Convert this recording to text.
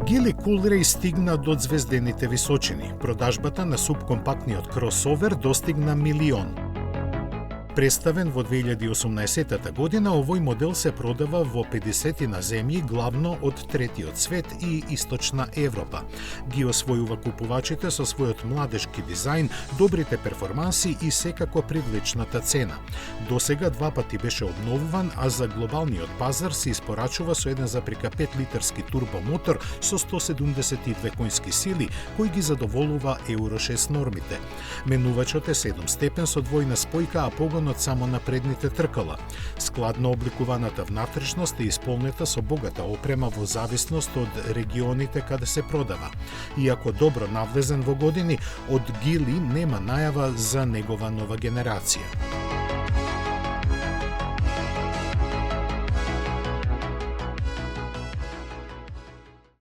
Geely Coolray стигна до звездените височини. Продажбата на субкомпактниот кросовер достигна 1 милион. Представен во 2018 година, овој модел се продава во 50 на земји, главно од третиот свет и Источна Европа. Ги освојува купувачите со својот младешки дизајн, добрите перформанси и секако привлечната цена. Досега 2 пати беше обновуван, а за глобалниот пазар се испорачува со 1,5 литерски турбомотор со 172 коњски сили, кој ги задоволува Евро 6 нормите. Менувачот е 7 степен со двојна спојка, а погонот само на предните тркала. Складно обликуваната внатрешност е исполнета со богата опрема во зависност од регионите каде се продава. Иако добро навлезен во години, од Geely нема најава за негова нова генерација.